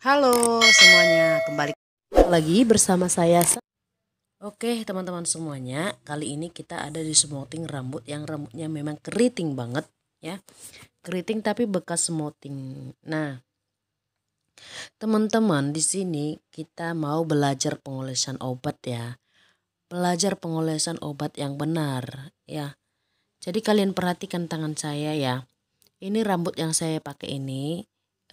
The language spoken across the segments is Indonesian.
Halo semuanya, kembali lagi bersama saya. Oke teman-teman semuanya, kali ini kita ada di smoothing rambut yang rambutnya memang keriting banget ya. Keriting tapi bekas smoothing. Nah, teman-teman di sini kita mau belajar pengolesan obat ya. Belajar pengolesan obat yang benar ya. Jadi kalian perhatikan tangan saya ya. Ini rambut yang saya pakai ini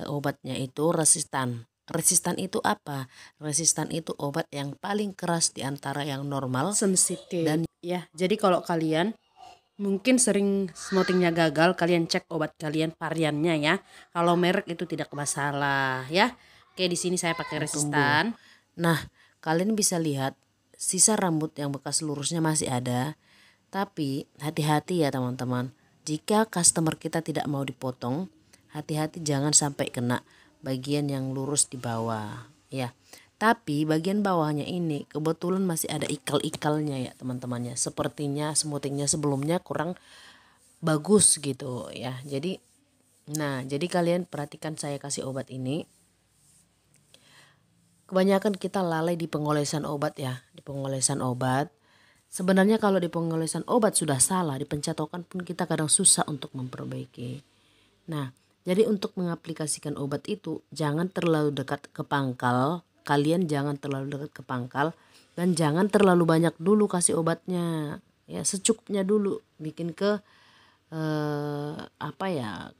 obatnya itu resistan. Resistan itu apa? Resistan itu obat yang paling keras di antara yang normal, sensitif. Dan ya, jadi kalau kalian mungkin sering smoothingnya gagal, kalian cek obat kalian variannya ya. Kalau merek itu tidak masalah ya. Oke, di sini saya pakai resistan. Nah, kalian bisa lihat sisa rambut yang bekas lurusnya masih ada. Tapi hati-hati ya teman-teman. Jika customer kita tidak mau dipotong, hati-hati jangan sampai kena bagian yang lurus di bawah ya. Tapi bagian bawahnya ini kebetulan masih ada ikal-ikalnya ya teman-temannya. Sepertinya smoothingnya sebelumnya kurang bagus gitu ya. Jadi kalian perhatikan saya kasih obat ini. Kebanyakan kita lalai di pengolesan obat ya, di pengolesan obat. Sebenarnya kalau di pengolesan obat sudah salah, di pencatokan pun kita kadang susah untuk memperbaiki. Nah, jadi untuk mengaplikasikan obat itu jangan terlalu dekat ke pangkal, kalian jangan terlalu dekat ke pangkal dan jangan terlalu banyak dulu kasih obatnya. Ya, secukupnya dulu, bikin ke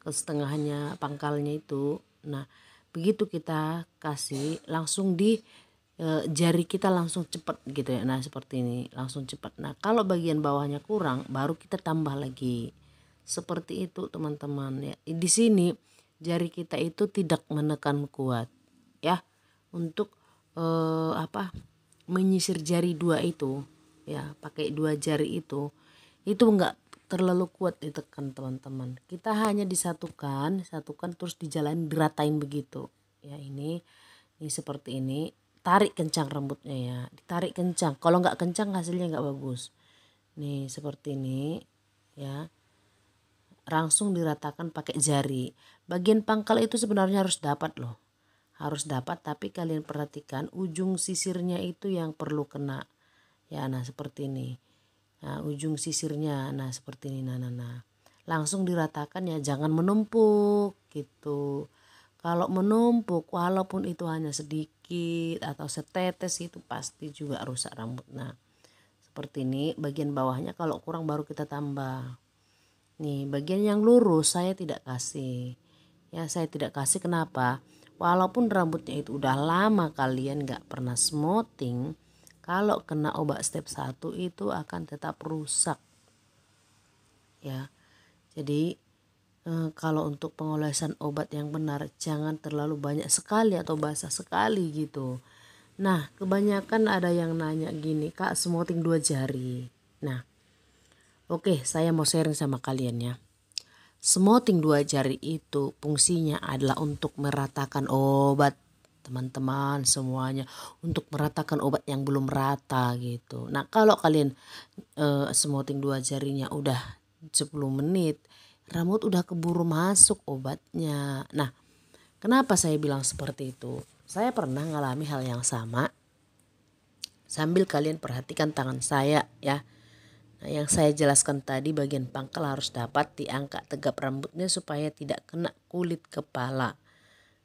ke setengahnya pangkalnya itu. Nah, begitu kita kasih langsung di jari kita langsung cepat gitu ya. Nah seperti ini langsung cepat. Nah kalau bagian bawahnya kurang baru kita tambah lagi seperti itu teman-teman ya. Di sini jari kita itu tidak menekan kuat ya untuk menyisir jari dua itu ya, pakai dua jari itu enggak terlalu kuat ditekan teman-teman. Kita hanya satukan terus dijalan diratain begitu ya. Ini seperti ini. Tarik kencang rambutnya ya, ditarik kencang. Kalau nggak kencang hasilnya nggak bagus. Nih seperti ini ya, langsung diratakan pakai jari. Bagian pangkal itu sebenarnya harus dapat loh, harus dapat. Tapi kalian perhatikan ujung sisirnya itu yang perlu kena ya. Nah seperti ini. Nah ujung sisirnya, nah seperti ini. Nah langsung diratakan ya, jangan menumpuk gitu. Kalau menumpuk walaupun itu hanya sedikit atau setetes itu pasti juga rusak rambut. Nah seperti ini bagian bawahnya, kalau kurang baru kita tambah. Nih bagian yang lurus saya tidak kasih. Ya saya tidak kasih kenapa? Walaupun rambutnya itu udah lama kalian gak pernah smoothing, kalau kena obat step 1 itu akan tetap rusak. Ya jadi kalau untuk pengolesan obat yang benar jangan terlalu banyak sekali atau basah sekali gitu. Nah kebanyakan ada yang nanya gini, Kak smoothing 2 jari. Nah oke, saya mau sharing sama kalian ya. Smoothing 2 jari itu fungsinya adalah untuk meratakan obat teman-teman semuanya. Untuk meratakan obat yang belum rata gitu. Nah kalau kalian smoothing 2 jarinya udah 10 menit, rambut udah keburu masuk obatnya. Nah kenapa saya bilang seperti itu? Saya pernah ngalami hal yang sama. Sambil kalian perhatikan tangan saya ya. Nah, yang saya jelaskan tadi bagian pangkal harus dapat diangkat tegap rambutnya supaya tidak kena kulit kepala.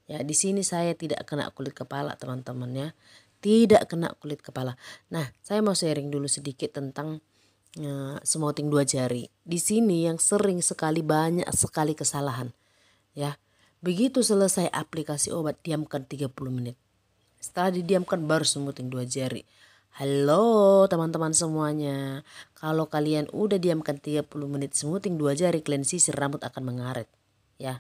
Ya di sini saya tidak kena kulit kepala teman-teman ya. Tidak kena kulit kepala. Nah saya mau sharing dulu sedikit tentang smoothing 2 jari. Di sini yang sering sekali, banyak sekali kesalahan ya. Begitu selesai aplikasi obat diamkan 30 menit. Setelah didiamkan baru smoothing 2 jari. Halo teman-teman semuanya. Kalau kalian udah diamkan 30 menit smoothing 2 jari, kalian sisir rambut akan mengaret ya.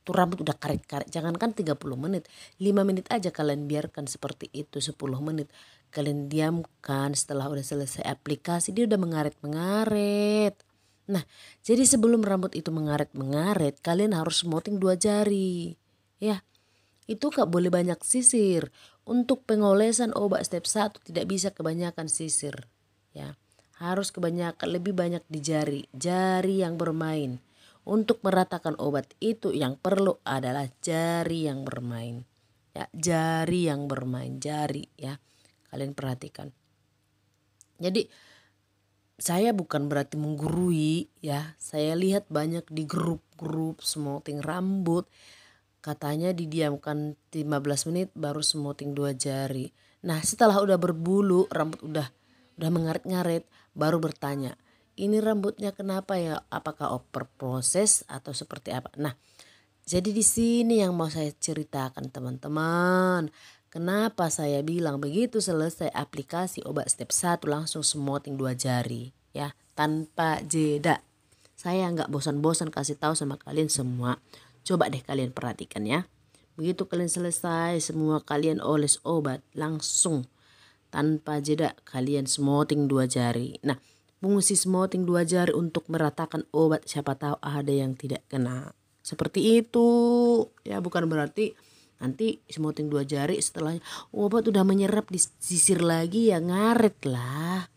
Tuh rambut udah karet-karet, jangankan 30 menit, 5 menit aja kalian biarkan seperti itu, 10 menit. Kalian diamkan, setelah udah selesai aplikasi dia udah mengaret-mengaret. Nah jadi sebelum rambut itu mengaret-mengaret kalian harus smoothing 2 jari ya. Itu gak boleh banyak sisir. Untuk pengolesan obat step 1 tidak bisa kebanyakan sisir ya. Harus kebanyakan, lebih banyak di jari, jari yang bermain. Untuk meratakan obat itu yang perlu adalah jari yang bermain Ya, jari yang bermain, jari ya. Kalian perhatikan. Jadi saya bukan berarti menggurui ya. Saya lihat banyak di grup-grup smoothing rambut. Katanya didiamkan 15 menit baru smoothing 2 jari. Nah setelah udah berbulu, rambut udah mengaret-ngaret, baru bertanya, ini rambutnya kenapa ya? Apakah over proses atau seperti apa? Nah jadi di sini yang mau saya ceritakan teman-teman. Kenapa saya bilang begitu selesai aplikasi obat step 1 langsung smoothing 2 jari ya, tanpa jeda. Saya nggak bosan-bosan kasih tahu sama kalian semua. Coba deh kalian perhatikan ya. Begitu kalian selesai semua kalian oles obat langsung tanpa jeda kalian smoothing 2 jari. Nah fungsi smoothing 2 jari untuk meratakan obat, siapa tahu ada yang tidak kena. Seperti itu ya, bukan berarti nanti smoothing 2 jari setelahnya obat udah menyerap di sisir lagi ya, ngaret lah.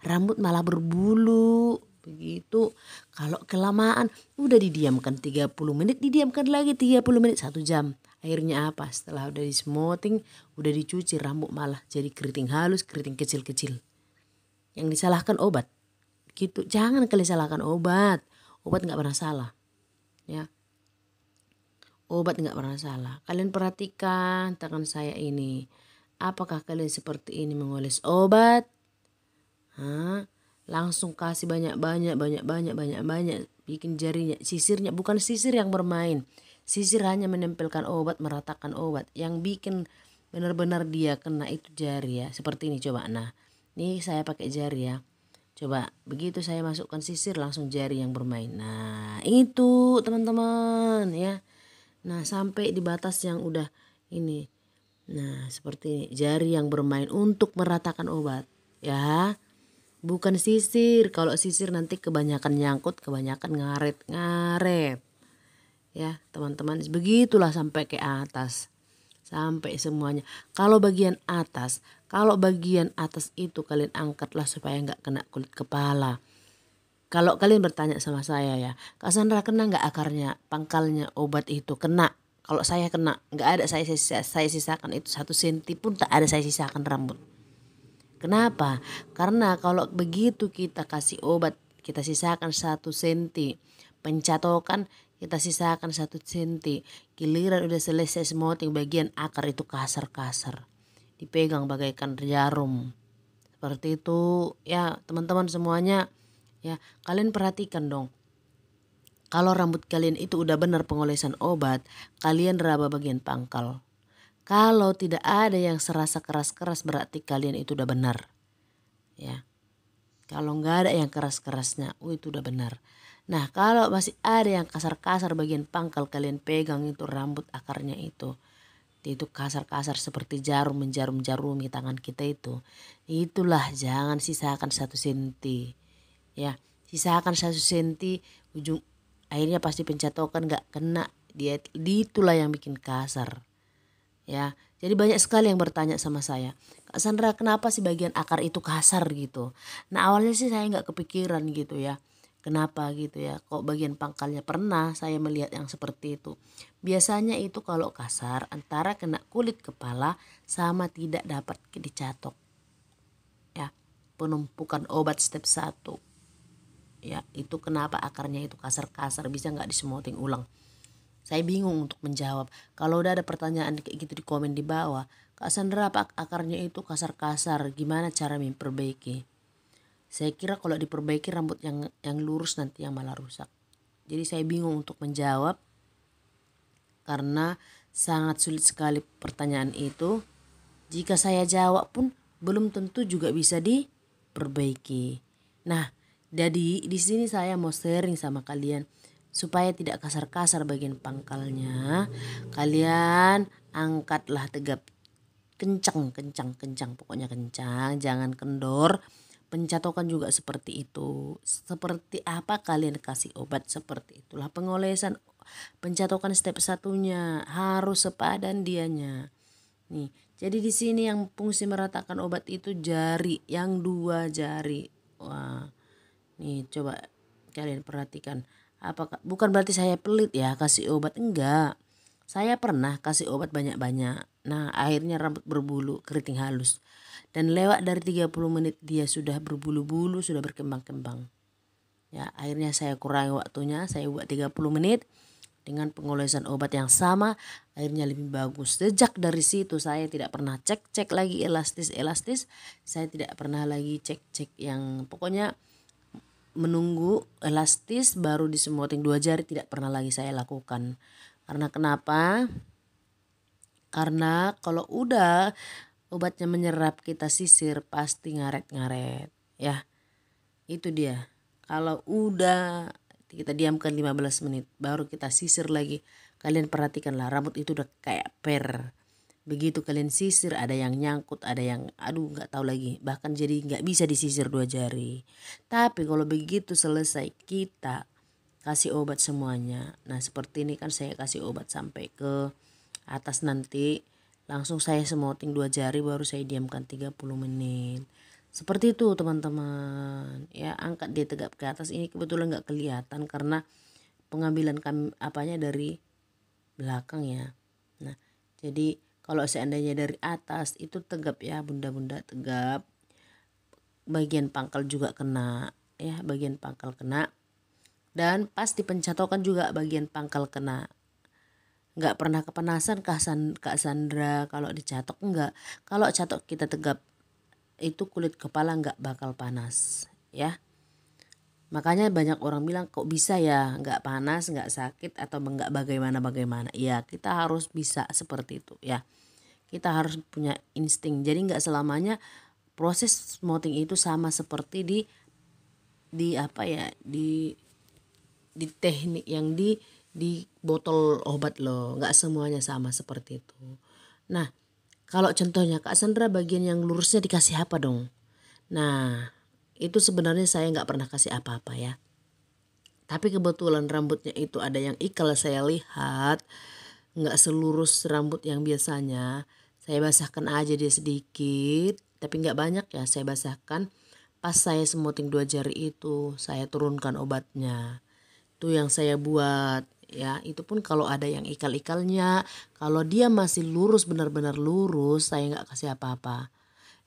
Rambut malah berbulu. Begitu kalau kelamaan udah didiamkan 30 menit, didiamkan lagi 30 menit, 1 jam. Akhirnya apa? Setelah udah di smoothing, udah dicuci, rambut malah jadi keriting halus, keriting kecil-kecil. Yang disalahkan obat. Gitu. Jangan kalian salahkan obat. Obat nggak pernah salah. Ya. Obat nggak pernah salah. Kalian perhatikan tangan saya ini. Apakah kalian seperti ini mengoles obat? Hah? Langsung kasih banyak-banyak, bikin jarinya, sisirnya bukan sisir yang bermain. Sisir hanya menempelkan obat, meratakan obat. Yang bikin benar-benar dia kena itu jari ya. Seperti ini coba. Nah, ini saya pakai jari ya. Coba begitu saya masukkan sisir langsung jari yang bermain. Nah, itu teman-teman ya. Nah, sampai di batas yang udah ini. Nah, seperti ini, jari yang bermain untuk meratakan obat ya. Bukan sisir. Kalau sisir nanti kebanyakan nyangkut, kebanyakan ngaret-ngaret. Ya teman-teman, begitulah sampai ke atas. Sampai semuanya. Kalau bagian atas itu kalian angkatlah supaya nggak kena kulit kepala. Kalau kalian bertanya sama saya ya, Kak Sandra kena nggak akarnya, pangkalnya obat itu? Kena. Kalau saya kena, nggak ada saya sisakan itu 1 senti pun tak ada saya sisakan rambut. Kenapa? Karena kalau begitu kita kasih obat, kita sisakan 1 senti. Pencatokan kita sisakan 1 senti. Giliran udah selesai smoothing bagian akar itu kasar-kasar. Dipegang bagaikan jarum. Seperti itu ya teman-teman semuanya. Ya kalian perhatikan dong. Kalau rambut kalian itu udah benar pengolesan obat, kalian raba bagian pangkal. Kalau tidak ada yang serasa keras-keras berarti kalian itu udah benar. Ya. Kalau nggak ada yang keras-kerasnya, itu udah benar. Nah, kalau masih ada yang kasar-kasar bagian pangkal kalian pegang itu rambut akarnya itu. Itu kasar-kasar seperti jarum menjarum-jarumi tangan kita itu. Itulah jangan sisakan 1 senti. Ya, sisakan 1 senti ujung akhirnya pasti pencatokan nggak kena. Dia itulah yang bikin kasar. Ya, jadi banyak sekali yang bertanya sama saya, Kak Sandra kenapa sih bagian akar itu kasar gitu. Nah awalnya sih saya nggak kepikiran gitu ya. Kenapa gitu ya, kok bagian pangkalnya pernah saya melihat yang seperti itu. Biasanya itu kalau kasar antara kena kulit kepala sama tidak dapat dicatok. Ya, penumpukan obat step 1. Ya, itu kenapa akarnya itu kasar-kasar, bisa nggak dismoothing ulang. Saya bingung untuk menjawab. Kalau udah ada pertanyaan kayak gitu di komen di bawah, Kak Sandra apa akarnya itu kasar-kasar, gimana cara memperbaiki? Saya kira kalau diperbaiki rambut yang lurus nanti yang malah rusak. Jadi saya bingung untuk menjawab karena sangat sulit sekali pertanyaan itu. Jika saya jawab pun belum tentu juga bisa diperbaiki. Nah, jadi di sini saya mau sharing sama kalian supaya tidak kasar-kasar bagian pangkalnya. Kalian angkatlah tegap, kencang, pokoknya kencang, jangan kendor. Pencatokan juga seperti itu. Seperti apa kalian kasih obat, seperti itulah pengolesan. Pencatokan step 1-nya harus sepadan dianya. Nih, jadi di sini yang fungsi meratakan obat itu jari, yang 2 jari. Wah, nih coba kalian perhatikan. Apakah bukan berarti saya pelit ya kasih obat, enggak. Saya pernah kasih obat banyak-banyak. Nah akhirnya rambut berbulu keriting halus. Dan lewat dari 30 menit dia sudah berbulu-bulu, sudah berkembang-kembang. Ya, akhirnya saya kurangi waktunya, saya buat 30 menit dengan pengolesan obat yang sama, akhirnya lebih bagus. Sejak dari situ saya tidak pernah cek-cek lagi elastis, saya tidak pernah lagi cek-cek yang pokoknya menunggu elastis baru disemoting 2 jari tidak pernah lagi saya lakukan. Karena kenapa? Karena kalau udah obatnya menyerap kita sisir pasti ngaret-ngaret ya. Itu dia. Kalau udah kita diamkan 15 menit baru kita sisir lagi. Kalian perhatikanlah rambut itu udah kayak per. Begitu kalian sisir ada yang nyangkut, ada yang aduh nggak tahu lagi. Bahkan jadi nggak bisa disisir 2 jari. Tapi kalau begitu selesai kita kasih obat semuanya. Nah seperti ini kan saya kasih obat sampai ke atas nanti. Langsung saya semoting 2 jari baru saya diamkan 30 menit. Seperti itu teman-teman. Ya angkat dia tegap ke atas. Ini kebetulan nggak kelihatan karena pengambilan kami apanya dari belakang ya. Nah jadi kalau seandainya dari atas itu tegap ya bunda-bunda tegap. Bagian pangkal juga kena ya, bagian pangkal kena. Dan pas dipencatokan juga bagian pangkal kena. Nggak pernah kepanasan Kak Sandra kalau dicatok enggak. Kalau catok kita tegap itu kulit kepala nggak bakal panas ya. Makanya banyak orang bilang kok bisa ya nggak panas, nggak sakit atau nggak bagaimana. Ya kita harus bisa seperti itu ya. Kita harus punya insting. Jadi nggak selamanya proses smoothing itu sama seperti di apa ya di teknik yang di botol obat loh, nggak semuanya sama seperti itu. Nah kalau contohnya Kak Sandra bagian yang lurusnya dikasih apa dong? Nah itu sebenarnya saya nggak pernah kasih apa-apa ya. Tapi kebetulan rambutnya itu ada yang ikal saya lihat nggak selurus rambut yang biasanya. Saya basahkan aja dia sedikit, tapi nggak banyak ya saya basahkan. Pas saya smoothing 2 jari itu saya turunkan obatnya. Itu yang saya buat ya. Itu pun kalau ada yang ikal-ikalnya, kalau dia masih lurus benar-benar lurus saya nggak kasih apa-apa.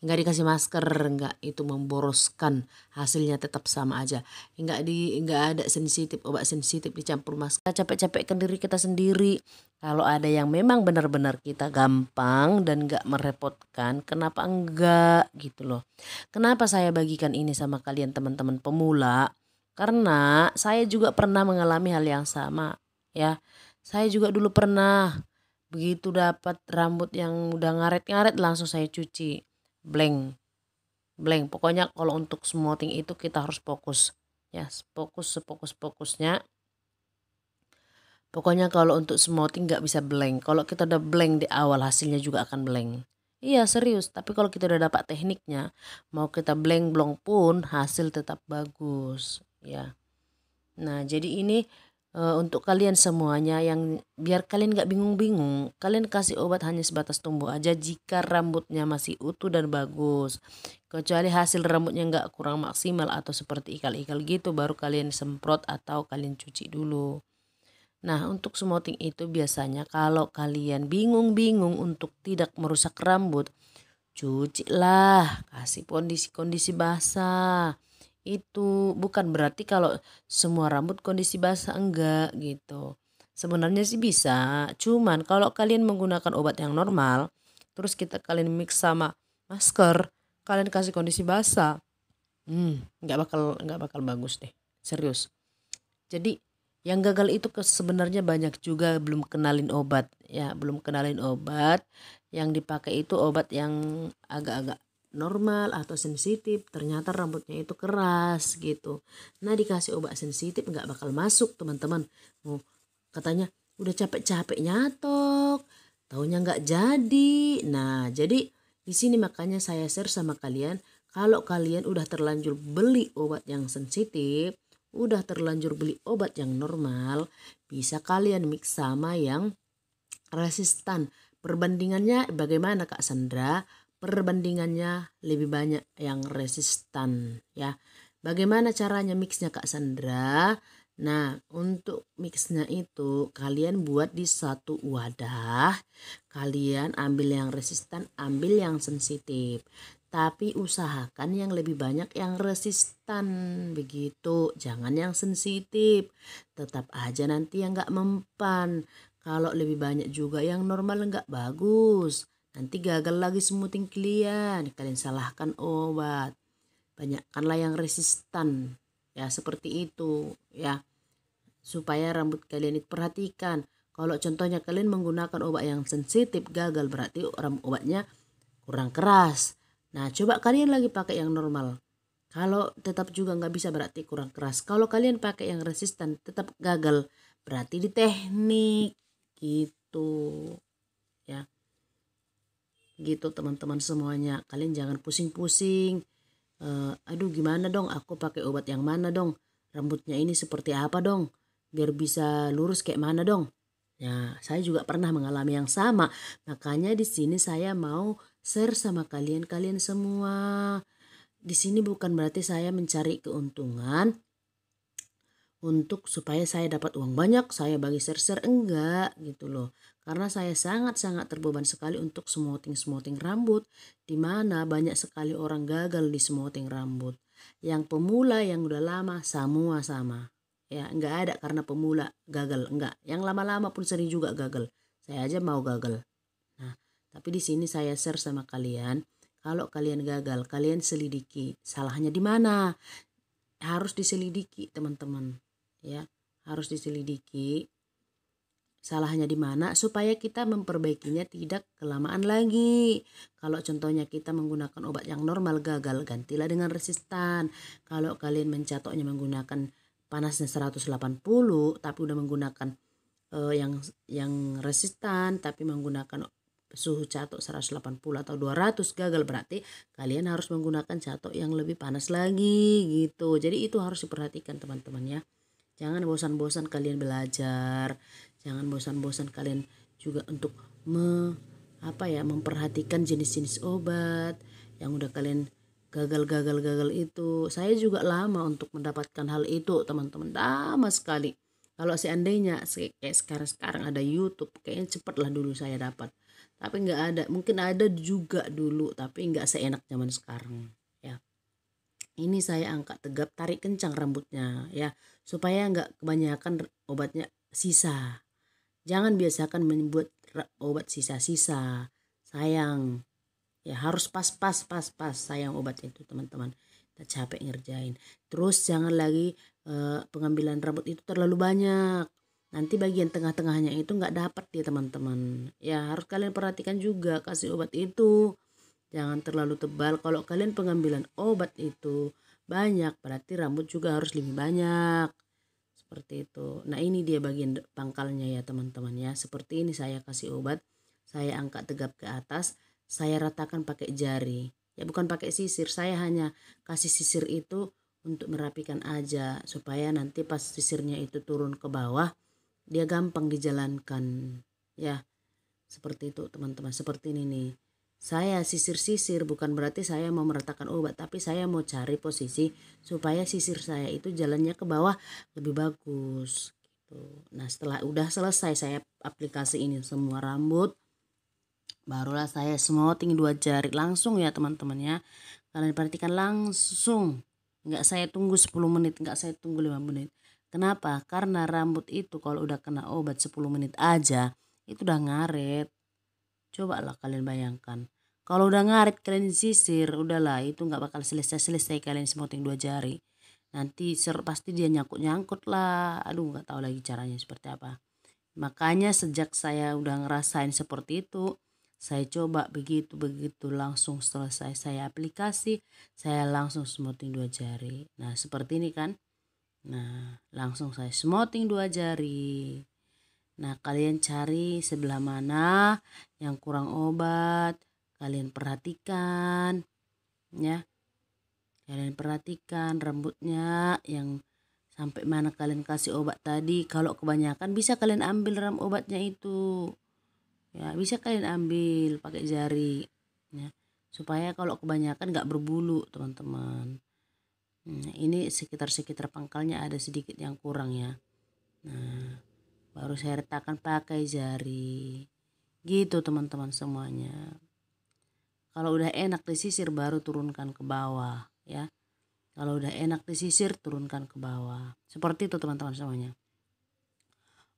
Nggak dikasih masker, nggak itu memboroskan, hasilnya tetap sama aja. Nggak ada sensitif, obat sensitif dicampur masker. Capek-capekkan diri kita sendiri. Kalau ada yang memang benar-benar kita gampang dan nggak merepotkan, kenapa enggak gitu loh. Kenapa saya bagikan ini sama kalian teman-teman pemula? Karena saya juga pernah mengalami hal yang sama ya. Saya juga dulu pernah begitu dapat rambut yang udah ngaret-ngaret langsung saya cuci. Blank pokoknya kalau untuk smoothing itu kita harus fokus ya, fokus sefokus-fokusnya. Pokoknya kalau untuk smoothing nggak bisa blank. Kalau kita udah blank di awal hasilnya juga akan blank. Iya serius, tapi kalau kita udah dapat tekniknya mau kita blank pun hasil tetap bagus ya. Nah jadi ini untuk kalian semuanya yang biar kalian gak bingung-bingung, kalian kasih obat hanya sebatas tumbuh aja jika rambutnya masih utuh dan bagus. Kecuali hasil rambutnya gak kurang maksimal atau seperti ikal-ikal gitu baru kalian semprot atau kalian cuci dulu. Nah untuk smoothing itu biasanya kalau kalian bingung-bingung untuk tidak merusak rambut, cucilah, kasih kondisi basah. Itu bukan berarti kalau semua rambut kondisi basah enggak gitu. Sebenarnya sih bisa, cuman kalau kalian menggunakan obat yang normal, terus kalian mix sama masker, kalian kasih kondisi basah, nggak bakal bagus deh, serius. Jadi yang gagal itu sebenarnya banyak juga belum kenalin obat ya, belum kenalin obat yang dipakai itu obat yang agak-agak normal atau sensitif, ternyata rambutnya itu keras gitu. Nah dikasih obat sensitif nggak bakal masuk teman-teman. Katanya udah capek-capek nyatok, taunya nggak jadi. Nah jadi di sini makanya saya share sama kalian, kalau kalian udah terlanjur beli obat yang sensitif, udah terlanjur beli obat yang normal, bisa kalian mix sama yang resistan. Perbandingannya bagaimana Kak Sandra? Perbandingannya lebih banyak yang resistan ya. Bagaimana caranya mixnya Kak Sandra? Nah, untuk mixnya itu kalian buat di satu wadah. Kalian ambil yang resistan, ambil yang sensitif. Tapi usahakan yang lebih banyak yang resistan begitu. Jangan yang sensitif. Tetap aja nanti yang nggak mempan. Kalau lebih banyak juga yang normal nggak bagus. Nanti gagal lagi smoothing kalian. Kalian salahkan obat. Banyakkanlah yang resistan. Ya seperti itu ya, supaya rambut kalian diperhatikan. Kalau contohnya kalian menggunakan obat yang sensitif gagal, berarti obatnya kurang keras. Nah, coba kalian lagi pakai yang normal. Kalau tetap juga nggak bisa, berarti kurang keras. Kalau kalian pakai yang resisten tetap gagal, berarti di teknik gitu ya. Gitu teman-teman semuanya. Kalian jangan pusing-pusing. Aduh gimana dong, aku pakai obat yang mana dong, rambutnya ini seperti apa dong, biar bisa lurus kayak mana dong. Ya, saya juga pernah mengalami yang sama. Makanya di sini saya mau share sama kalian semua. Di sini bukan berarti saya mencari keuntungan untuk supaya saya dapat uang banyak, saya bagi share-share, enggak gitu loh. Karena saya sangat-sangat terbeban sekali untuk smoothing rambut, di mana banyak sekali orang gagal di smoothing rambut. Yang pemula, yang udah lama, semua sama. Ya, enggak ada karena pemula gagal, enggak. Yang lama-lama pun sering juga gagal. Saya aja mau gagal. Nah, tapi di sini saya share sama kalian, kalau kalian gagal, kalian selidiki salahnya di mana. Harus diselidiki teman-teman ya, harus diselidiki salahnya di mana supaya kita memperbaikinya tidak kelamaan lagi. Kalau contohnya kita menggunakan obat yang normal gagal, gantilah dengan resistan. Kalau kalian mencatoknya menggunakan panasnya 180 tapi udah menggunakan yang resistan tapi menggunakan suhu catok 180 atau 200 gagal, berarti kalian harus menggunakan catok yang lebih panas lagi gitu. Jadi itu harus diperhatikan teman-teman ya. Jangan bosan-bosan kalian belajar, jangan bosan-bosan kalian juga untuk memperhatikan jenis-jenis obat yang udah kalian gagal itu. Saya juga lama untuk mendapatkan hal itu teman-teman, lama sekali. Kalau seandainya kayak sekarang ada YouTube, kayaknya cepet lah dulu saya dapat. Tapi nggak ada, mungkin ada juga dulu, tapi nggak seenak zaman sekarang ya. Ini saya angkat tegap, tarik kencang rambutnya ya, supaya nggak kebanyakan obatnya sisa. Jangan biasakan membuat obat sisa-sisa. Sayang. Ya harus pas sayang obat itu teman-teman. Kita capek ngerjain. Terus jangan lagi pengambilan rambut itu terlalu banyak. Nanti bagian tengah-tengahnya itu nggak dapat ya teman-teman. Ya harus kalian perhatikan juga kasih obat itu. Jangan terlalu tebal. Kalau kalian pengambilan obat itu banyak, berarti rambut juga harus lebih banyak. Seperti itu. Nah ini dia bagian pangkalnya ya teman-teman ya. Seperti ini saya kasih obat. Saya angkat tegap ke atas. Saya ratakan pakai jari. Ya bukan pakai sisir. Saya hanya kasih sisir itu untuk merapikan aja. Supaya nanti pas sisirnya itu turun ke bawah, dia gampang dijalankan. Ya seperti itu teman-teman. Seperti ini nih. Saya sisir-sisir bukan berarti saya mau meratakan obat, tapi saya mau cari posisi supaya sisir saya itu jalannya ke bawah lebih bagus gitu. Nah setelah udah selesai saya aplikasi ini semua rambut, barulah saya smoothing 2 jari langsung ya teman-teman ya. Kalian perhatikan langsung, nggak saya tunggu 10 menit, nggak saya tunggu 5 menit. Kenapa? Karena rambut itu kalau udah kena obat 10 menit aja itu udah ngaret. Coba lah kalian bayangkan. Kalau udah ngaret kalian sisir, udahlah itu nggak bakal selesai kalian smoothing 2 jari. Nanti pasti dia nyangkut lah. Aduh nggak tahu lagi caranya seperti apa. Makanya sejak saya udah ngerasain seperti itu, saya coba begitu langsung selesai saya aplikasi, saya langsung smoothing 2 jari. Nah seperti ini kan. Nah langsung saya smoothing 2 jari. Nah, kalian cari sebelah mana yang kurang obat, kalian perhatikan ya. Kalian perhatikan rambutnya yang sampai mana kalian kasih obat tadi. Kalau kebanyakan bisa kalian ambil obatnya itu. Ya, bisa kalian ambil pakai jari ya. Supaya kalau kebanyakan nggak berbulu, teman-teman. Ini sekitar pangkalnya ada sedikit yang kurang ya. Nah, baru saya retakan pakai jari. Gitu teman-teman semuanya. Kalau udah enak disisir baru turunkan ke bawah ya. Kalau udah enak disisir turunkan ke bawah. Seperti itu teman-teman semuanya.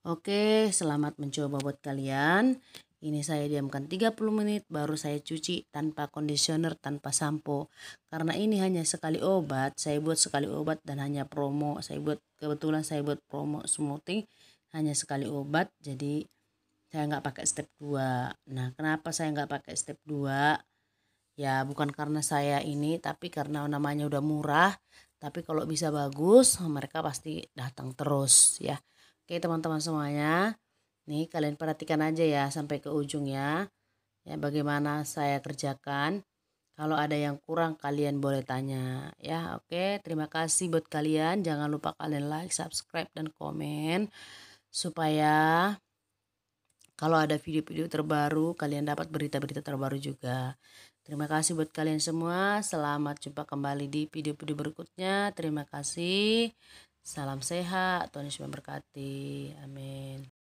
Oke, selamat mencoba buat kalian. Ini saya diamkan 30 menit baru saya cuci tanpa conditioner, tanpa sampo. Karena ini hanya sekali obat, saya buat sekali obat dan hanya promo. Kebetulan saya buat promo smoothing hanya sekali obat, jadi saya nggak pakai step 2. Nah, kenapa saya nggak pakai step 2? Ya bukan karena saya ini, tapi karena namanya udah murah. Tapi kalau bisa bagus, mereka pasti datang terus ya. Oke teman-teman semuanya. Nih kalian perhatikan aja ya sampai ke ujung ya. Ya bagaimana saya kerjakan. Kalau ada yang kurang kalian boleh tanya ya. Oke, terima kasih buat kalian. Jangan lupa kalian like, subscribe dan komen supaya kalau ada video-video terbaru kalian dapat berita-berita terbaru juga. Terima kasih buat kalian semua. Selamat jumpa kembali di video-video berikutnya. Terima kasih. Salam sehat. Tuhan Yesus memberkati. Amin.